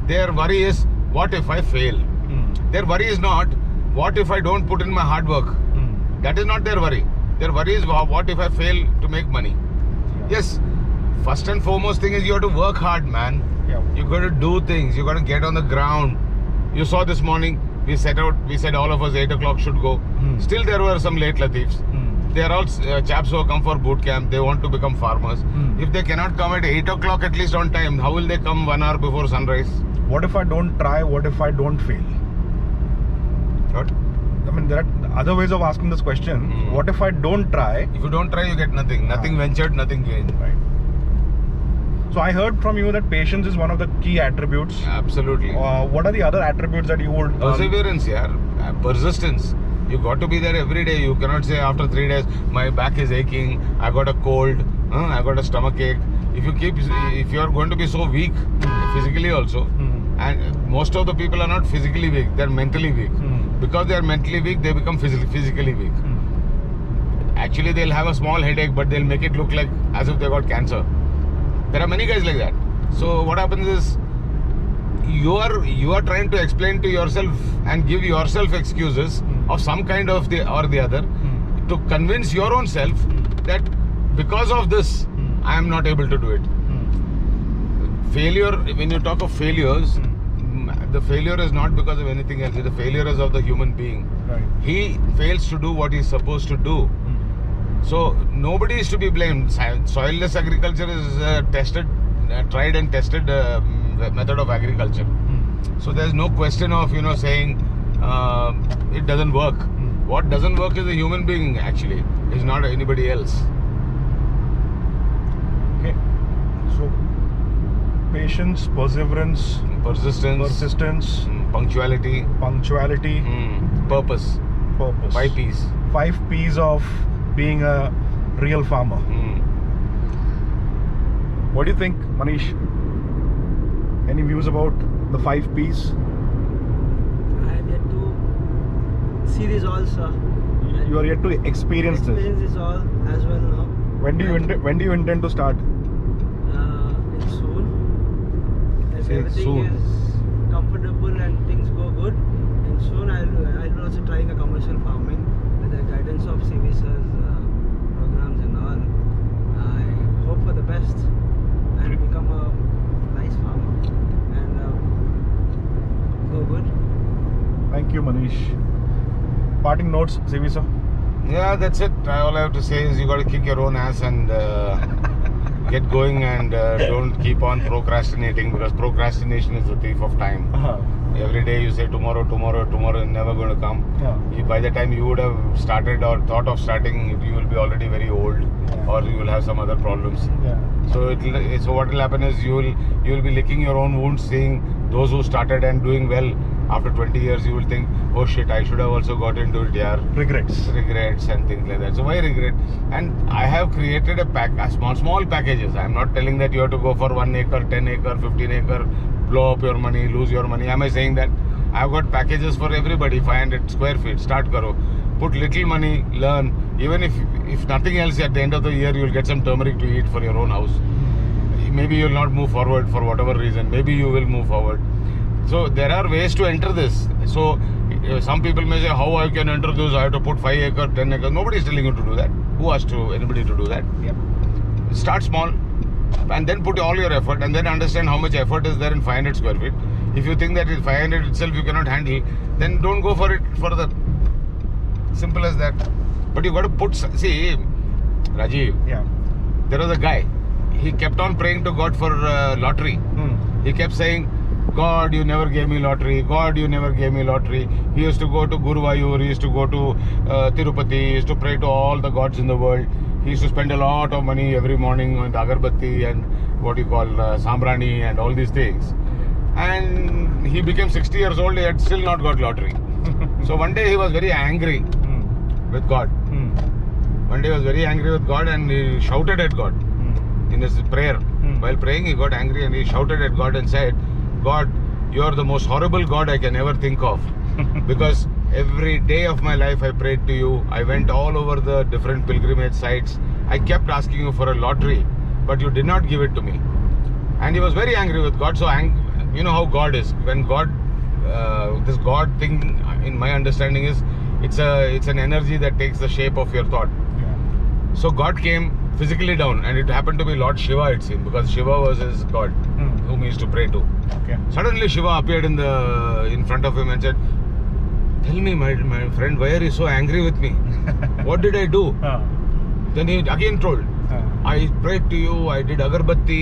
Their worry is, what if I fail? Their worry is not, what if I don't put in my hard work? That is not their worry. Their worry is, what if I fail to make money? Yes, first and foremost thing is you have to work hard, man. You got to do things. You got to get on the ground. You saw this morning, we said all of us 8 o'clock should go. Still there were some late Latifs. They are all chaps who have come for Bootcamp. They want to become farmers. If they cannot come at 8 o'clock at least on time, how will they come 1 hour before sunrise? What if I don't try? What if I don't fail? What? I mean, there are other ways of asking this question. What if I don't try? If you don't try, you get nothing. Nothing ventured, nothing gained. Right. So I heard from you that patience is one of the key attributes. Absolutely. What are the other attributes that you would... Perseverance, persistence. You got to be there every day. You cannot say after 3 days, my back is aching, I got a cold, I got a stomach ache. If you are going to be so weak, physically also, and most of the people are not physically weak, they are mentally weak. Because they are mentally weak, they become physically weak. Actually, they'll have a small headache, but they'll make it look like as if they got cancer. There are many guys like that. So what happens is, you are trying to explain to yourself and give yourself excuses of some kind of the other to convince your own self that because of this I am not able to do it. Failure, when you talk of failures, the failure is not because of anything else. The failure is of the human being. Right. He fails to do what he is supposed to do. So nobody is to be blamed. Soilless agriculture is tried and tested method of agriculture. So there's no question of saying it doesn't work. What doesn't work is the human being actually. It's not anybody else. Okay. So patience, perseverance, persistence, punctuality, purpose. 5 P's. 5 P's of being a real farmer. What do you think, Manish? Any views about the 5 P's? I have yet to see this all, sir. You are yet to experience this. Experience this all as well now. When do you intend to start? Soon. If everything is comfortable and things go good, and soon I'll be also trying a commercial farming with the guidance of CVS's programs and all. I hope for the best and become a nice farmer and go good. Thank you, Manish. Parting notes, CV sir? Yeah, that's it. All I have to say is you got to kick your own ass and get going and don't keep on procrastinating, because procrastination is the thief of time. Every day you say tomorrow is never going to come. By the time you would have started or thought of starting, you will be already very old, or you will have some other problems. So what will happen is you will be licking your own wounds, seeing those who started and doing well. After 20 years, you will think, oh shit, I should have also got into it, Regrets and things like that. So why regret? And I have created a small packages. I am not telling that you have to go for 1 acre, 10 acre, 15 acre, blow up your money, lose your money. Am I saying that? I have got packages for everybody, 500 square feet, start karo. Put little money, learn. Even if nothing else, at the end of the year, you will get some turmeric to eat for your own house. Maybe you will not move forward for whatever reason. Maybe you will move forward. So there are ways to enter this. So some people may say, how I can enter this? I have to put 5 acre, 10 acre. Nobody is telling you to do that. Who asked anybody to do that? Start small and then put all your effort, and then understand how much effort is there in 500 square feet. If you think that 500 itself you cannot handle, then don't go for it further. Simple as that. But you got to put, see, Rajiv, there was a guy, he kept on praying to God for lottery. He kept saying, God, you never gave me lottery. God, you never gave me lottery. He used to go to Guruvayur, he used to go to Tirupati, he used to pray to all the gods in the world. He used to spend a lot of money every morning on the agarbatti and what you call sambrani and all these things. And he became 60 years old, he had still not got lottery. So one day he was very angry with God. One day he was very angry with God and he shouted at God in his prayer. While praying, he got angry and he shouted at God and said, God, you are the most horrible God I can ever think of. Because every day of my life I prayed to you. I went all over the different pilgrimage sites. I kept asking you for a lottery, but you did not give it to me. And he was very angry with God. So you know how God is. When God, this God thing, in my understanding is, it's an energy that takes the shape of your thought. Yeah. So God came physically down, and it happened to be Lord Shiva, it seemed, because Shiva was his God, whom he used to pray to. Okay. Suddenly Shiva appeared in front of him and said, "Tell me, my friend, why are you so angry with me? What did I do?" Then he again told, "I prayed to you, I did agarbatti,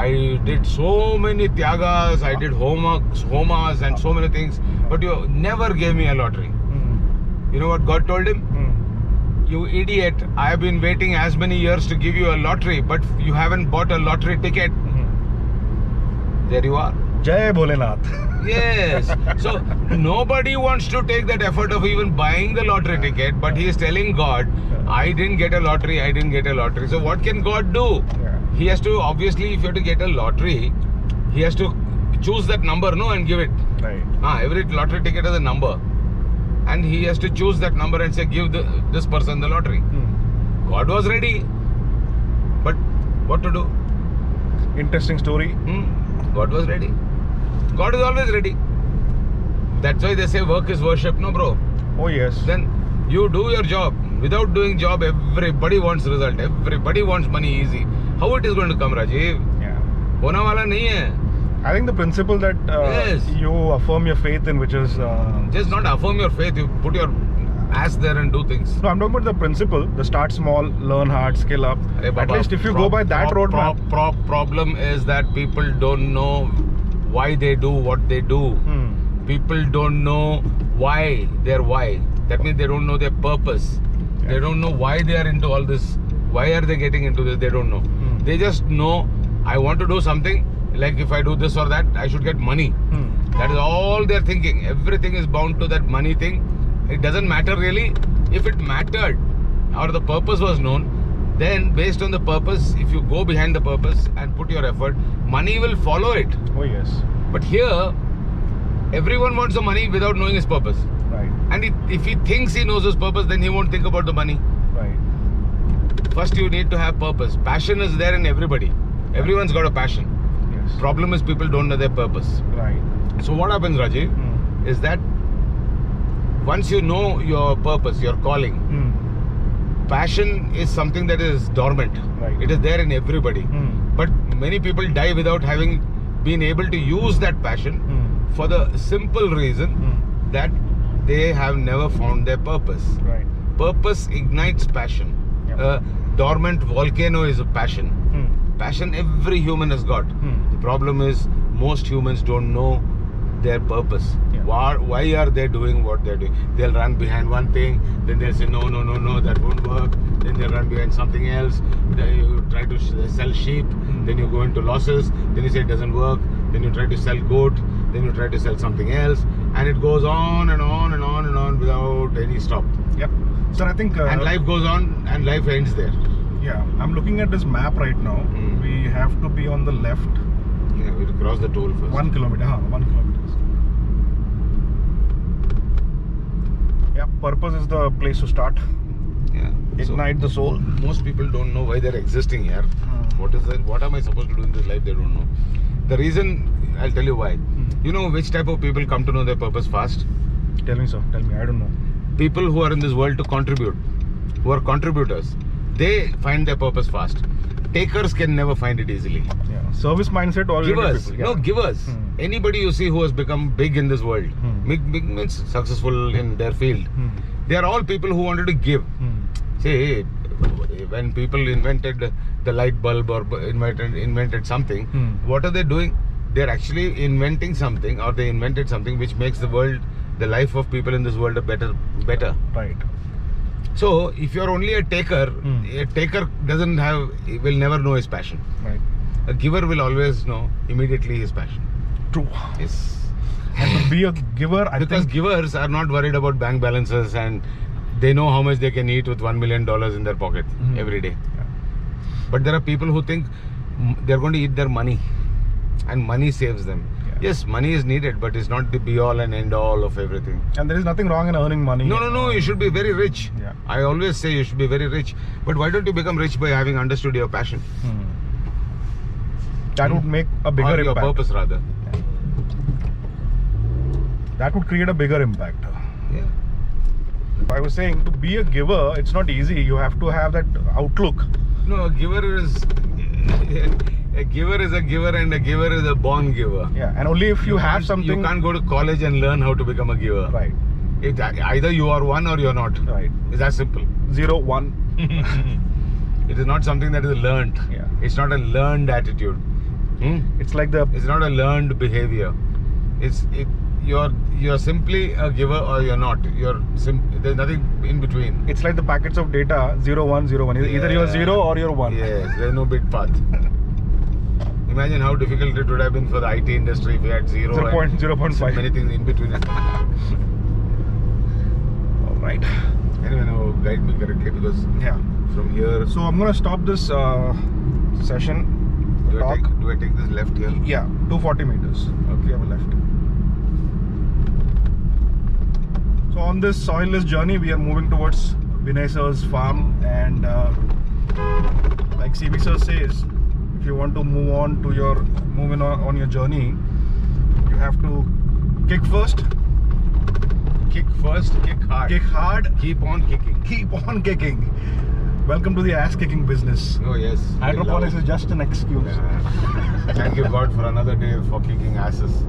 I did so many tyagas, I did homas and so many things, but you never gave me a lottery." You know what God told him? "You idiot, I have been waiting as many years to give you a lottery, but you haven't bought a lottery ticket." There you are. Jai Bholenath. Yes. So nobody wants to take that effort of even buying the lottery ticket, but he is telling God, "I didn't get a lottery, I didn't get a lottery." So what can God do? Yeah. He has to, obviously, if you have to get a lottery, he has to choose that number, no, and give it. Right. Every lottery ticket has a number, and he has to choose that number and say, "Give this person the lottery." God was ready, but what to do? Interesting story. God was ready. God is always ready. That's why they say work is worship, no, bro? Oh yes. Then you do your job. Without doing job, everybody wants result. Everybody wants money easy. How it is going to come, Rajiv? Yeah. Hona wala nahi hai. I think the principle that Yes. you affirm your faith in, which is Just not affirm your faith. You put your ass there and do things. no, I'm talking about the principle. The start small, learn hard, skill up. Arey At Baba, least if you go by that roadmap. Problem is that people don't know why they do what they do. People don't know why they're why. That means they don't know their purpose. Yeah. They don't know why they are into all this. Why are they getting into this? They don't know. They just know, I want to do something. Like if I do this or that, I should get money. That is all they're thinking. Everything is bound to that money thing. It doesn't matter really. If it mattered or the purpose was known, then based on the purpose, if you go behind the purpose and put your effort, money will follow it. Oh yes. But here, everyone wants the money without knowing his purpose. Right. And if he thinks he knows his purpose, then he won't think about the money. Right. First, you need to have purpose. Passion is there in everybody. Everyone's got a passion. Yes. Problem is people don't know their purpose. Right. So what happens, Rajiv, is that once you know your purpose, your calling, passion is something that is dormant. Right. It is there in everybody. But many people die without having been able to use that passion for the simple reason that they have never found their purpose. Right. Purpose ignites passion. Yep. A dormant volcano is a passion. Passion every human has got. The problem is most humans don't know their purpose. Yeah. Why are they doing what they're doing? They'll run behind one thing, then they'll say no, that won't work. Then they'll run behind something else. Then you try to sell sheep, then you go into losses. Then you say it doesn't work. Then you try to sell goat. Then you try to sell something else, and it goes on and on and on and on without any stop. Yep. Sir, I think. And life goes on, and life ends there. Yeah, I'm looking at this map right now. We have to be on the left. Yeah, we'll cross the toll first. 1 kilometer. 1 kilometer. Yeah, purpose is the place to start. Yeah. Ignite the soul. Most people don't know why they're existing here. What is it? What am I supposed to do in this life? They don't know. The reason, I'll tell you why. You know which type of people come to know their purpose fast? Tell me, sir. Tell me. I don't know. People who are in this world to contribute, who are contributors, they find their purpose fast. Takers can never find it easily. Yeah. Service mindset or Givers. people. Yeah. No, givers. Anybody you see who has become big in this world, big means successful in their field, they are all people who wanted to give. See, when people invented the light bulb or invented something, what are they doing? They're actually inventing something, or they invented something which makes the world, the life of people in this world better. Right. So if you're only a taker will never know his passion. Right. A giver will always know immediately his passion. True. Yes. And to be a giver, I Because think. givers are not worried about bank balances, and they know how much they can eat with $1 million in their pocket every day. Yeah. But there are people who think they're going to eat their money, and money saves them. Yeah. Yes, money is needed, but it's not the be all and end all of everything. And there is nothing wrong in earning money. No, you should be very rich. Yeah. I always say you should be very rich. But why don't you become rich by having understood your passion? That would make a bigger or your impact. purpose rather. Yeah. that would create a bigger impact. Yeah. I was saying, to be a giver, it's not easy. You have to have that outlook. No, a giver is a giver is a giver, and a giver is a born giver. Yeah, and only if you have can't- something. You can't go to college and learn how to become a giver. Right, Either you are one or you're not. right. It's that simple. 0, 1. It is not something that is learned. Yeah. It's not a learned attitude. It's like the. It's not a learned behavior. You're simply a giver or you're not. There's nothing in between. It's like the packets of data 0, 1, 0, 1. Either you're 0 or you're 1. Yes, there's no bit path. Imagine how difficult it would have been for the IT industry if we had 0 and 0.5. many things in between it. All right. Anyway, now guide me correctly, because Yeah. from here, So I'm gonna stop this session. do Talk. I take this left here? Yeah, 240 meters. Okay. We have a left. So on this soilless journey, we are moving towards Vinay sir's farm, and like CB sir says, if you want to move on your journey, you have to kick first, Kick first, kick hard. kick hard, Keep on kicking. keep on kicking. Welcome to the ass kicking business. Oh yes. we Hydroponics love- is just an excuse. Yeah. Thank you God for another day for kicking asses.